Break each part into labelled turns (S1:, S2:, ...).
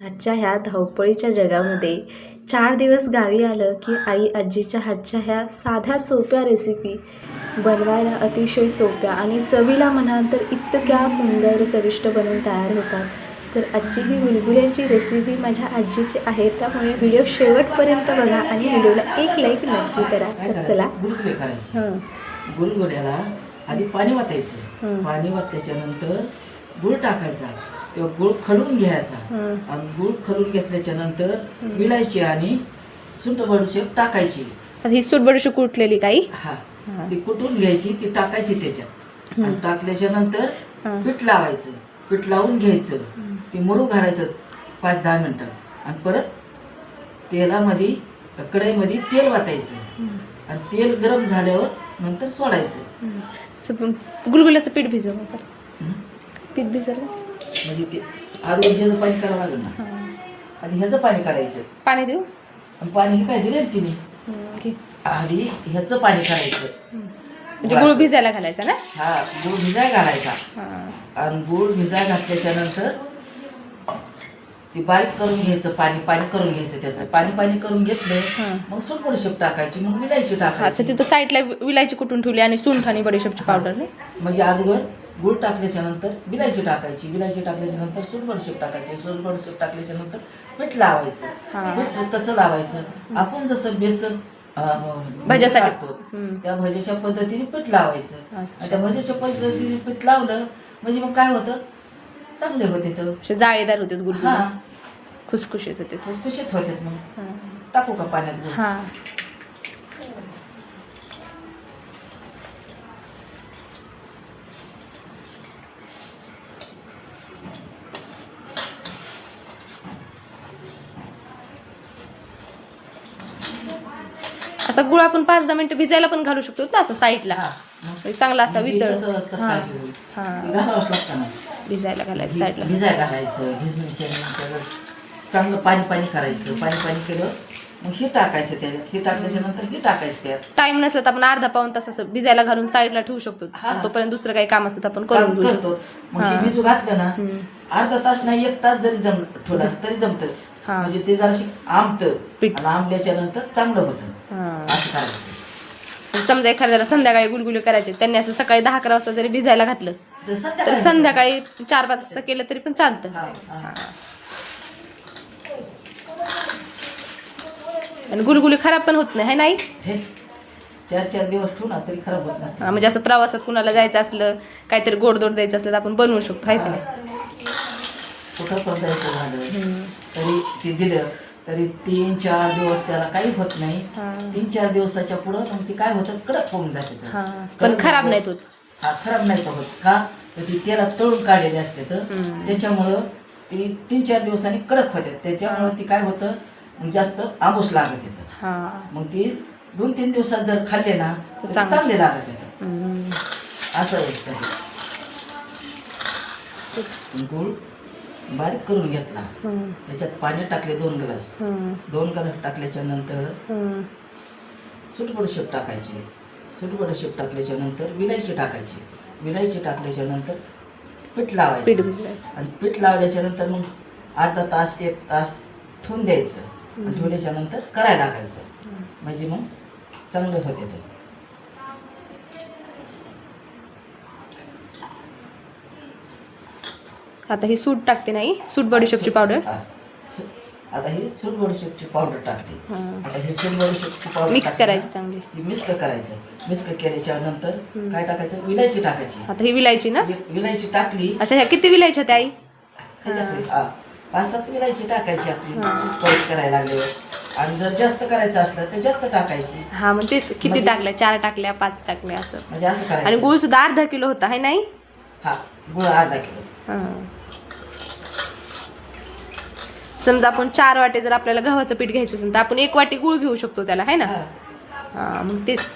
S1: आजच्या ह्या धावपळीच्या जगामध्ये 4 दिवस गावी आलं की आई आजीच्या हातच्या ह्या साध्या सोप्या रेसिपी बनवायला अतिशय सोप्या आणि चवीला म्हणाल तर इतक्या सुंदर चविष्ट बनवून तयार होतात. तर आजची ही गुलगुल्यांची रेसिपी माझ्या आजीची आहे, त्यामुळे व्हिडिओ शेवटपर्यंत बघा आणि व्हिडिओला एक लाईक नक्की करा. तर चला.
S2: गुलगुले करायचे.
S1: हां
S2: गुलगुल्याला आधी पाणी
S1: हं.
S2: वाटायचं. पाणी वाटल्याच्या नंतर गुळ टाकायचा. तेव्हा गुळ खलून घ्यायचा आणि गुळ खलून घेतल्याच्या नंतर विलायची आणि सुंठ बडीशेप टाकायची.
S1: आता ही सूट बडीशेप कुटलेली काही
S2: हा ती कुटून घ्यायची, ती टाकायची त्याच्यात आणि टाकल्याच्या नंतर पीठ लावायचं. पीठ लावून घ्यायचं, ते मुरू घालायचं 5-10 मिनिटं आणि परत तेलामध्ये कढईमध्ये तेल वाटायचं आणि तेल गरम झाल्यावर नंतर सोडायचं.
S1: गुलगुल्याचं पीठ भिजवलं. पीठ भिजवलं
S2: म्हणजे ते आधी ह्याचं पाणी करावं लागेल ना. आधी ह्याचं पाणी करायचं.
S1: पाणी देऊ.
S2: आणि पाणी काय दिलं ना तिने. आधी ह्याचं पाणी करायचं.
S1: म्हणजे गुळ भिजायला घालायचा ना.
S2: हा गुळ भिजाय घालायचा आणि गुळ भिजाय घातल्याच्या नंतर ती बारीक करून घ्यायचं. पाणी करून घ्यायचं. त्याचं पाणी करून घेतलं मग सूट बडीशेप टाकायची, मग विलायची टाकायची.
S1: अच्छा, तिथं साईडला विलायची कुठून ठेवली आणि सुंठ आणि बडीशेपची पावडर नाही.
S2: म्हणजे अगोदर गुळ टाकल्याच्या नंतर विलायची टाकायची. विलायची टाकल्याच्या नंतर सूट बडीशेप टाकायची. सूट बडीशेप टाकल्याच्या नंतर पीठ लावायचं. पीठ कसं लावायचं, आपण जसं बेसन
S1: भज्यासाठी
S2: टाकतो त्या भज्याच्या पद्धतीने पीठ लावायचं. त्या भज्याच्या पद्धतीने पीठ लावलं म्हणजे मग काय होतं, चांगले होते. तर
S1: जाळीदार होते गुलगुले,
S2: हा
S1: खुसखुशीत होते.
S2: खुसखुशीत होते. मग टाकू का पाण्यात गुळ.
S1: हा असं गुळ आपण 5-10 मिनिटं भिजायला पण घालू शकतो ना, असं साईडला चांगला असा वितळ
S2: घालावंच लागतं ना.
S1: भिजायला घालायचं साईडला.
S2: भिजाय घालायचं. भिजण्याच्या चांगलं पाणी करायचं. पाणी केलं मग हे टाकायचं त्याच्यात. हे टाकल्याच्या नंतर हे टाकायचं त्यात.
S1: टाइम नसला तर आपण अर्धा-पाऊण तास असं भिजायला घालून साईडला ठेवू शकतो. तोपर्यंत दुसरं काही काम असतं आपण करून घेऊ शकतो.
S2: मग हे भिजू घातलं ना, अर्धा तास नाही 1 तास जरी ठेवलं तरी जमतं. म्हणजे ते जरा आंबतं आणि आंबल्याच्या नंतर चांगलं होतं. असं करायचं.
S1: समजा एखाद्याला संध्याकाळी गुलगुले करायचे, त्यांनी असं सकाळी 10-11 वाजता जरी भिजायला घातलं तर संध्याकाळी 4-5 वाजता केलं तरी पण चालतं. आणि गुलगुली खराब पण होत नाही, नाही
S2: 4-4 दिवस ठेवून तरी खराब होत नसतं.
S1: म्हणजे असं प्रवासात कुणाला जायचं असलं, काहीतरी गोडधोड द्यायचं असलं तर आपण बनवू शकतो, आहे का नाही.
S2: कुठं पण जायचं झालं तरी ते दिलं तरी 3-4 दिवस त्याला काही होत नाही. 3-4 दिवसाच्या पुढं मग ते काय होतं, कडक होऊन जाते.
S1: पण खराब नाहीत होत.
S2: खराब नाही होत का, ती तेलात तळून काढलेले असते तर त्याच्यामुळं ती 3-4 दिवसांनी कडक होते. त्याच्यामुळं ती काय होतं, मग जास्त आंबूस लागत येतं. मग ती 2-3 दिवसात जर खाल्ले ना तर चांगले लागत येतं. असं आहे. गुळ बारीक करून घेतला, त्याच्यात पाणी टाकले 2 ग्लास. 2 ग्लास टाकल्याच्या नंतर सूट बडीशेप टाकायची. सूट बडीशेप टाकल्याच्या नंतर विलायची टाकायची. विलायची टाकल्याच्या नंतर पीठ लावायचं आणि पीठ लावल्याच्या नंतर मग अर्धा तास 1 तास ठेवून द्यायचं आणि ठेवल्याच्या नंतर करायला लागायचं. म्हणजे मग चांगले होते. ते
S1: आता ही सूट टाकते, नाही सूट बडीशेपची पावडर.
S2: आता ही सूट बडीशेपची पावडर टाकली. आता ही सूट बडीशेपची पावडर
S1: मिक्स करायची चांगली.
S2: मिक्स करायचं. मिक्स केल्याच्या नंतर काय टाकायचं, विलायची टाकायची.
S1: आता ही विलायची ना.
S2: विलायची टाकली.
S1: अच्छा, ह्या किती विलायच्या त्या आई.
S2: 5-6 विलायची टाकायची आपली परत करायला लागल्यावर. आणि जर जास्त करायचं असलं तर जास्त टाकायची.
S1: हा मग तेच किती टाकल्या, 4 टाकल्या 5 टाकल्या असं.
S2: म्हणजे असं करायचं.
S1: आणि गुळ सुद्धा अर्धा किलो होता, आहे नाही.
S2: गुळ अर्धा किलो.
S1: समजा आपण 4 वाटे जर आपल्याला गव्हाचं पीठ घ्यायचं असेल तर आपण 1 वाटी गुळ घेऊ शकतो त्याला, आहे ना. मग तेच.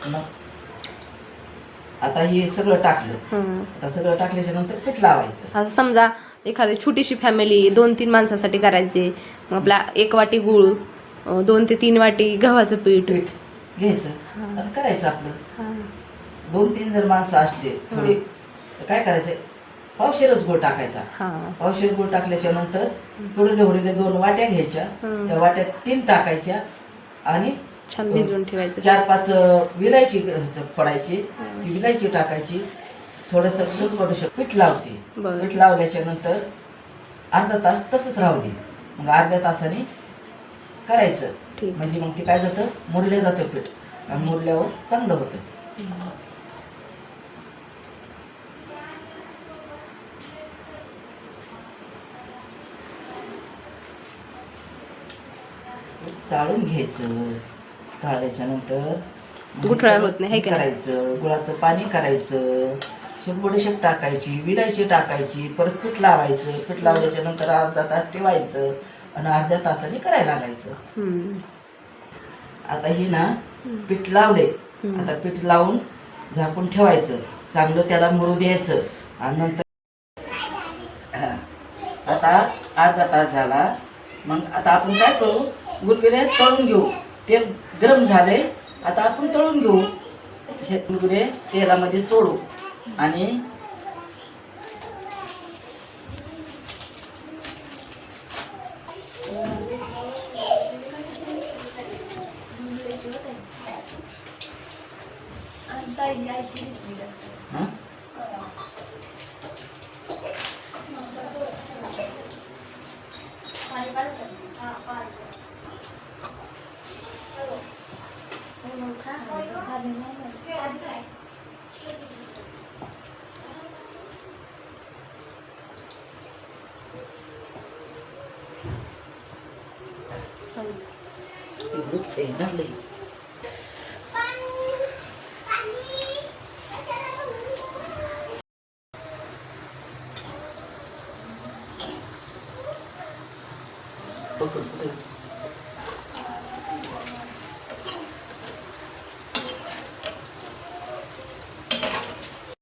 S2: आता हे सगळं टाकलं. आता सगळं टाकल्याच्या नंतर पीठ लावायचं.
S1: आता समजा एखादी छोटीशी फॅमिली 2-3 माणसासाठी करायची, मग आपला 1 वाटी गुळ, 2 ते 3 वाटी गव्हाचं पीठ
S2: घ्यायचं आणि करायचं आपलं. 2-3 जर माणसं असले थोडे तर काय करायचं, पावशेरच गूळ टाकायचा.
S1: हां
S2: पावशेर गूळ टाकल्याच्या नंतर हुडले हुडले 2 वाट्या घ्यायच्या. त्या वाट्यात 3 टाकायच्या आणि
S1: छान भिजवून ठेवायचं.
S2: 4-5 विलायची फोडायची, ती विलायची टाकायची. थोडंसं सुटपटून पीठ लावते. पीठ लावल्याच्या नंतर अर्धा तास तसंच राहू दे. मग अर्ध्या तासाने करायचं. म्हणजे मग ते काय जातं, मुरलं जातं पीठ आणि मुरल्यावर चांगलं होतं. चाळून घ्यायचं. चाळल्याच्या नंतर
S1: गुठळा होत नाही, है का?
S2: करायचं, गुळाचं पाणी करायचं, बडीशेप टाकायची, विलायची टाकायची, परत पीठ लावायचं. पीठ लावल्याच्या नंतर अर्धा तास ठेवायचं आणि अर्ध्या तासाने करायला लागायचं. आता हे ना पीठ लावले. आता पीठ लावून झाकून ठेवायचं, चांगलं त्याला मुरू द्यायचं. आणि नंतर आता अर्धा तास झाला. मग आता आपण काय करू, गुलगुले तळून घेऊ. तेल गरम झाले, आता आपण तळून घेऊ. हे गुलगुले तेलामध्ये सोडू आणि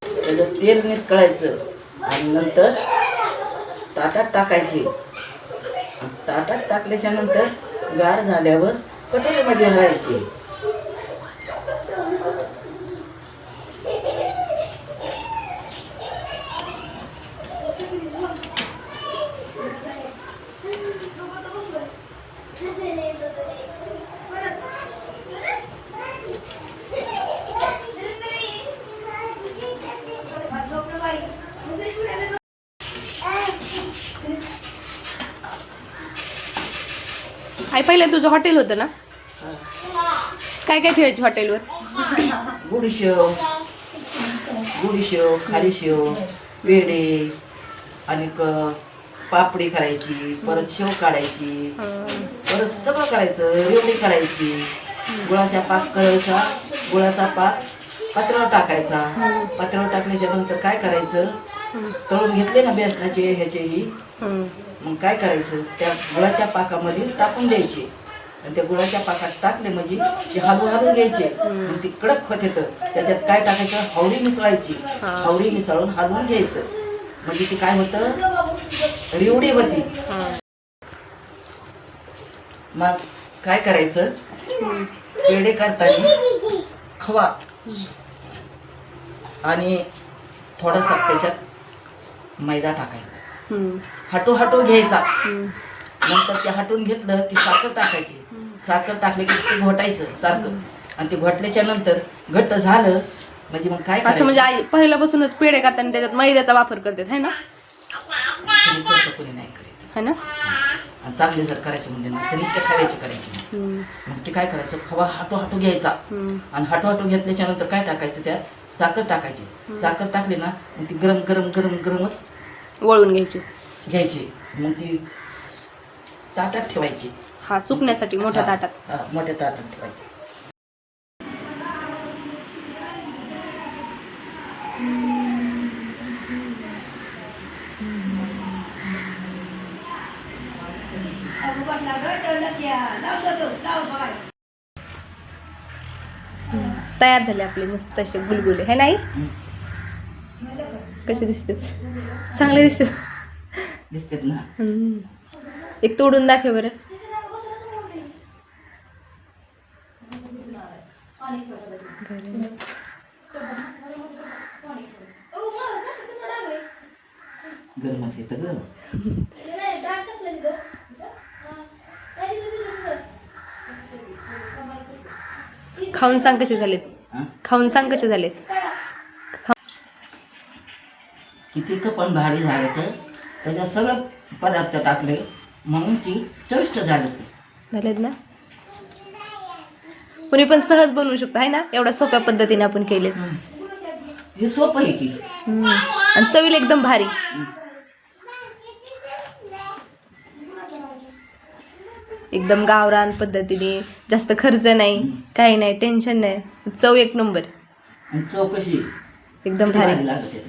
S2: त्याच्यात तेल मीठ कळायचं आणि नंतर ताटात टाकायचे. ताटात टाकल्याच्या नंतर गार झाल्यावर कटोरीमध्ये भरायचे.
S1: आई पहिलं तुझं हॉटेल होतं ना, काय काय ठेवायची हॉटेलवर?
S2: गुडीशेव, खारीशेव, पेढे आणि पापडी करायची, परत शेव काढायची, परत सगळं करायचं. रेवडी करायची, गुळाचा पाक करायचा. गुळाचा पाक पात्रावर टाकायचा. पात्रावर टाकल्याच्या नंतर काय करायचं, तळून घेतले ना बेसनाचे ह्याचेही, मग काय करायचं, त्या गुळाच्या पाकामध्ये टाकून द्यायचे. आणि त्या गुळाच्या पाकात टाकले म्हणजे ते हलवून घ्यायचे. मग ती कडक होत येतं. त्याच्यात काय टाकायचं, हावरी मिसळायची. हावरी मिसळून हलवून घ्यायचं. म्हणजे ती काय होतं, रेवडी होती. मग काय करायचं, पेढे करताना खवा आणि थोडासा त्याच्यात मैदा टाकायचा. हटू घ्यायचा. नंतर ते हटून घेतलं की साखर टाकायची. साखर टाकले की ते घोटायचं सारखं. आणि ते घोटल्याच्या नंतर घट्ट झालं म्हणजे मग काय
S1: अच्छा, म्हणजे आई पहिल्यापासूनच पेढे करताना त्याच्यात मैद्याचा वापर करतात, है ना?
S2: कोणी नाही करीत,
S1: है ना?
S2: आणि चांगले जर करायचे म्हणजे ना तरीच ते करायचे. मग ते काय करायचं, खवा हाटू घ्यायचा. आणि हाटू घेतल्याच्या नंतर काय टाकायचं, त्यात साखर टाकायची. साखर टाकली ना मग ती गरमच
S1: वळून घ्यायची.
S2: मग ती ताटात ठेवायची.
S1: हा, सुकण्यासाठी मोठ्या ताटात.
S2: मोठ्या ताटात ठेवायची.
S1: तयार झाले आपले मस्त असे गुलगुले, है नाही? कसे दिसते, चांगले
S2: दिसतात ना.
S1: एक तोडून दाखव बरं. खाऊन सांग कसे झालेत.
S2: हा?
S1: खाऊन सांग कसे झालेत.
S2: किती पण भारी झालं तर त्याच्यात सगळं पदार्थ टाकले म्हणून ती चविष्ट झालं ते.
S1: झालेत ना. कुणी पण सहज बनवू शकतो आहे ना, एवढ्या सोप्या पद्धतीने आपण केले.
S2: हे सोपं आहे की.
S1: आणि चवीला एकदम भारी. एकदम गावरान पद्धतीने, जास्त खर्च नाही, काही नाही, टेन्शन नाही, चव एक नंबर,
S2: आणि चव कशी
S1: एकदम
S2: किती
S1: भारी.
S2: भारी लागते.